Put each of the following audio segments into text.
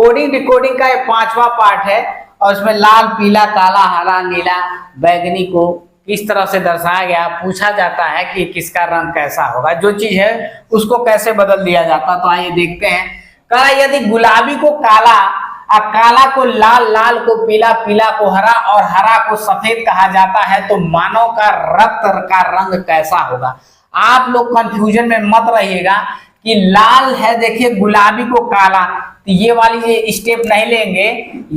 Coding decoding का ये 5वां पार्ट है और इसमें लाल, पीला, काला, हरा, नीला, बैगनी को किस तरह से दर्शाया गया, पूछा जाता है कि किसका रंग कैसा होगा, जो चीज है उसको कैसे बदल दिया जाता। तो आइए देखते हैं। कहा यदि गुलाबी को काला, काला को लाल, लाल को पीला, पीला को हरा और हरा को सफेद कहा जाता है तो मानव का रक्त का रंग कैसा होगा। आप लोग कंफ्यूजन में मत रहिएगा कि लाल है, देखिए गुलाबी को काला, तो ये वाली ये स्टेप नहीं लेंगे,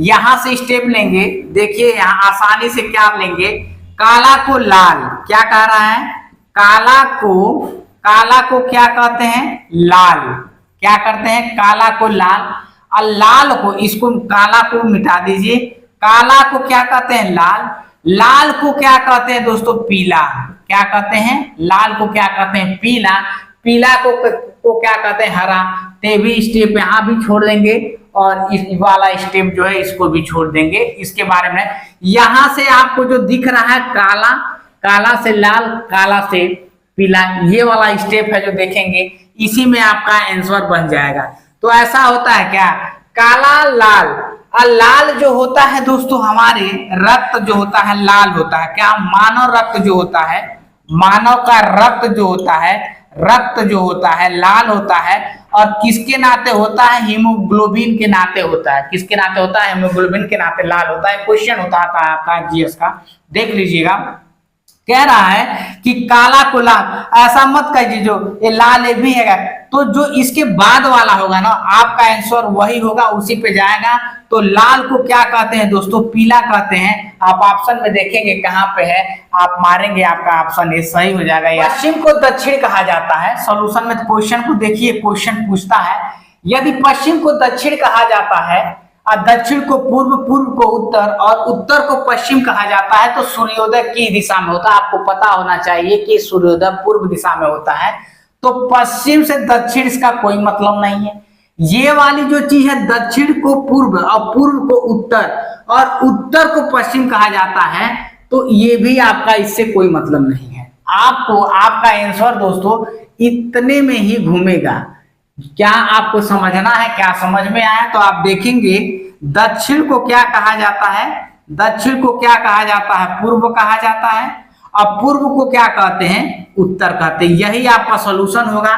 यहां से स्टेप लेंगे। देखिए यहाँ आसानी से क्या लेंगे, काला को लाल, क्या कह रहा है, काला को क्या कहते हैं, लाल, क्या करते हैं, काला को लाल, और लाल को, इसको काला को मिटा दीजिए, काला को क्या कहते हैं, लाल, लाल को क्या कहते हैं दोस्तों, पीला, क्या कहते हैं, लाल को क्या कहते हैं, पीला, पीला को क्या कहते हैं, हरा। ते भी स्टेप यहाँ भी छोड़ देंगे और इस वाला स्टेप जो है इसको भी छोड़ देंगे। इसके बारे में यहां से आपको जो दिख रहा है काला, काला से लाल, काला से पीला, ये वाला स्टेप है जो देखेंगे, इसी में आपका आंसर बन जाएगा। तो ऐसा होता है क्या, काला लाल, और लाल जो होता है दोस्तों हमारे रक्त जो होता है लाल होता है, क्या मानव रक्त जो होता है, मानव का रक्त जो होता है, रक्त जो होता है लाल होता है, और किसके नाते होता है, हीमोग्लोबिन के नाते होता है, किसके नाते होता है, हीमोग्लोबिन के नाते लाल होता है। क्वेश्चन होता है आपका जीएस का, देख लीजिएगा। कह रहा है कि काला को लाल, ऐसा मत कहिए जो ये लाल ये भी है, तो जो इसके बाद वाला होगा ना आपका आंसर वही होगा, उसी पे जाएगा। तो लाल को क्या कहते हैं दोस्तों, पीला कहते हैं। आप ऑप्शन में देखेंगे कहां पे है, आप मारेंगे, आपका ऑप्शन ये सही हो जाएगा। पश्चिम को दक्षिण कहा जाता है। सॉल्यूशन में क्वेश्चन को देखिए, क्वेश्चन पूछता है यदि पश्चिम को दक्षिण कहा जाता है और दक्षिण को पूर्व, पूर्व को उत्तर और उत्तर को पश्चिम कहा जाता है तो सूर्योदय की दिशा में होता है। आपको पता होना चाहिए कि सूर्योदय पूर्व दिशा में होता है। तो पश्चिम से दक्षिण इसका कोई मतलब नहीं है। ये वाली जो चीज है दक्षिण को पूर्व और पूर्व को उत्तर और उत्तर को पश्चिम कहा जाता है, तो ये भी आपका इससे कोई मतलब नहीं है। आपको आपका आंसर दोस्तों इतने में ही घूमेगा। क्या आपको समझना है, क्या समझ में आया? तो आप देखेंगे दक्षिण को क्या कहा जाता है, दक्षिण को क्या कहा जाता है, पूर्व कहा जाता है, और पूर्व को क्या कहते हैं, उत्तर कहते हैं। यही आपका सॉल्यूशन होगा।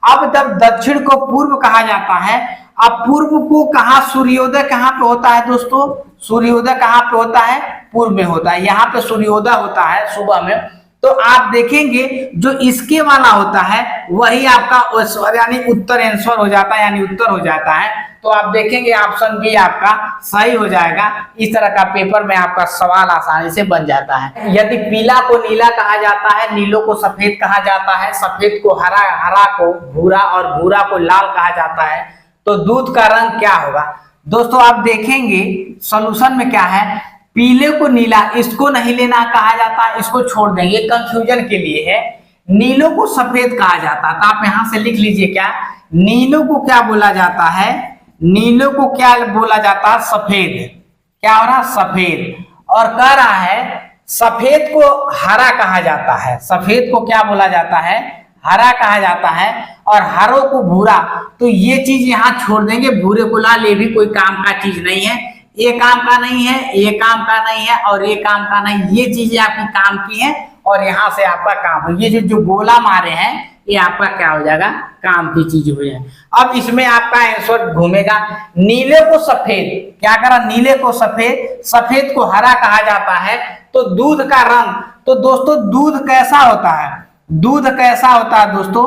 अब जब दक्षिण को पूर्व कहा जाता है, अब पूर्व को कहा, सूर्योदय कहाँ पे होता है दोस्तों, सूर्योदय कहाँ पे होता है, पूर्व में होता है। यहाँ पे सूर्योदय होता है सुबह में। तो आप देखेंगे जो इसके वाला होता है वही आपका यानी उत्तर आंसर हो जाता है, यानी उत्तर हो जाता है। तो आप देखेंगे ऑप्शन बी आपका सही हो जाएगा। इस तरह का पेपर में आपका सवाल आसानी से बन जाता है। यदि पीला को नीला कहा जाता है, नीलो को सफेद कहा जाता है, सफेद को हरा, हरा को भूरा और भूरा को लाल कहा जाता है, तो दूध का रंग क्या होगा? दोस्तों आप देखेंगे सॉल्यूशन में क्या है, पीले को नीला, इसको नहीं लेना कहा जाता है, इसको छोड़ देंगे, कंफ्यूजन के लिए है। नीलो को सफेद कहा जाता है, तो आप यहां से लिख लीजिए क्या, नीलो को क्या बोला जाता है, नीलो को क्या बोला जाता है, सफेद, क्या हो रहा, सफेद। और कह रहा है सफेद को हरा कहा जाता है, सफेद को क्या बोला जाता है, हरा कहा जाता है, और हरों को भूरा। तो ये चीज यहां छोड़ देंगे, भूरे को लाल, ये भी कोई काम का चीज नहीं है, ये काम का नहीं है, ये काम का नहीं है, और ये काम का नहीं, ये चीजें आपकी काम की हैं और यहाँ से आपका काम हो। ये जो गोला मारे हैं ये आपका क्या हो जाएगा, काम की चीज हो जाए। अब इसमें आपका आंसर घूमेगा। नीले को सफेद, क्या करा, नीले को सफेद, सफेद को हरा कहा जाता है, तो दूध का रंग, तो दोस्तों दूध कैसा होता है, दूध कैसा होता है दोस्तों,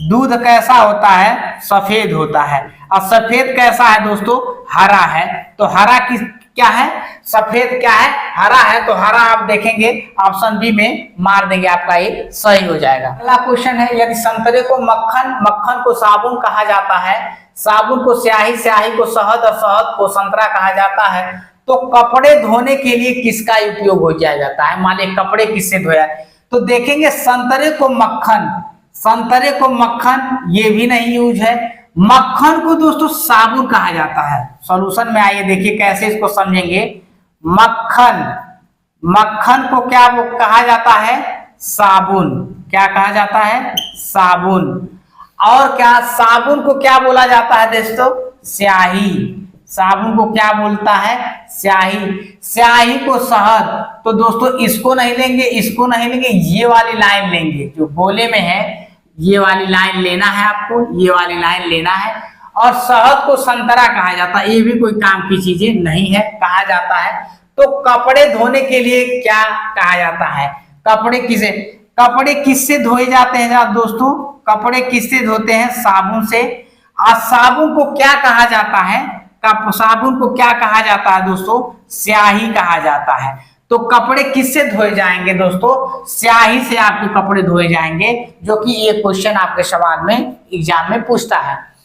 दूध कैसा होता है, सफेद होता है। और सफेद कैसा है दोस्तों, हरा है। तो हरा किस क्या है, सफेद क्या है, हरा है। तो हरा आप देखेंगे ऑप्शन बी में मार देंगे, आपका ये सही हो जाएगा। अगला क्वेश्चन है यदि संतरे को मक्खन, मक्खन को साबुन कहा जाता है, साबुन को स्याही, स्याही को शहद और शहद को संतरा कहा जाता है, तो कपड़े धोने के लिए किसका उपयोग हो जाता है? मान लीजिए कपड़े किससे धोया, तो देखेंगे संतरे को मक्खन, संतरे को मक्खन ये भी नहीं यूज है। मक्खन को दोस्तों साबुन कहा जाता है। सॉल्यूशन में आइए देखिए कैसे इसको समझेंगे। मक्खन, मक्खन को क्या वो कहा जाता है, साबुन, क्या कहा जाता है, साबुन। और क्या, साबुन को क्या बोला जाता है दोस्तों, स्याही। साबुन को क्या बोलता है? स्याही। स्याही को शहद। तो दोस्तों इसको नहीं लेंगे, इसको नहीं लेंगे, ये वाली लाइन लेंगे जो गोले में है, ये वाली लाइन लेना है आपको, ये वाली लाइन लेना है। और शहद को संतरा कहा जाता है, ये भी कोई काम की चीजें नहीं है, कहा जाता है। तो कपड़े धोने के लिए क्या कहा जाता है? कपड़े किससे धोए जाते हैं जनाब दोस्तों? कपड़े किससे धोते हैं? साबुन से। और साबुन को क्या कहा जाता है? साबुन को क्या कहा जाता है दोस्तों? स्याही कहा जाता है। तो कपड़े किससे धोए जाएंगे दोस्तों? स्याही से आपके कपड़े धोए जाएंगे, जो कि ये क्वेश्चन आपके सवाल में एग्जाम में पूछता है।